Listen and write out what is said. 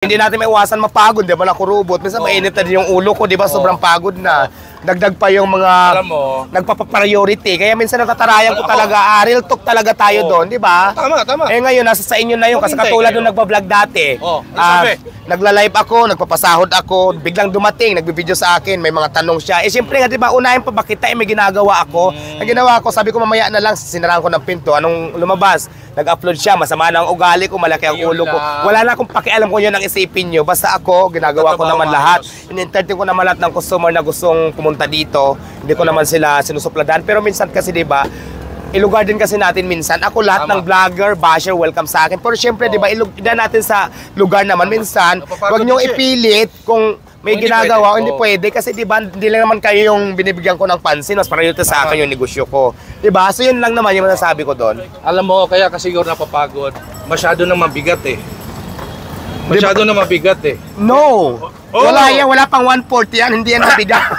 Hindi natin maiwasan mapagod, di ba, na kurubot. Minsan mainit na din yung ulo ko, di ba, sobrang pagod na. Dagdag pa yung mga nagpapa-priority. Kaya minsan natatarayan ko talaga, real talk talaga tayo doon, di ba? Tama. Eh ngayon, nasa sa inyo na yun. Kasi katulad nung nagpa-vlog dati. Nagla-live ako, nagpapasahod ako, biglang dumating, nagbibideo sa akin, may mga tanong siya. Eh siyempre nga, di ba, unahin pa ba kita, may ginagawa ako. Ang ginawa ko, sabi ko mamaya na lang, sinaraan ko ng pinto. Anong lumabas? Nag-upload siya, masama na ang ugali ko, malaki ang ulo ko. Wala na akong pakialam kung yun ang isipin nyo. Basta ako, ginagawa ko naman lahat. In-entertain ko naman lahat ng customer na gustong pumunta dito. Hindi ko naman sila sinusupladan. Pero minsan kasi, di ba, ilugar din kasi natin minsan. Ako lahat ng vlogger, basher, welcome sa akin. Pero syempre, di ba, ilugar natin sa lugar naman. Minsan, huwag nyo ipilit kung may ginagawa, hindi pwede kasi di ba hindi lang naman kayo yung binibigyan ko ng pansin, mas priority sa akin yung negosyo ko. Di ba? So yun lang naman yung masasabi ko doon. Alam mo, kaya kasi siguro napapagod. Masyado na mabigat eh. Masyado na mabigat eh. No! Wala yan, wala pang 140 yan, hindi yan mabigat.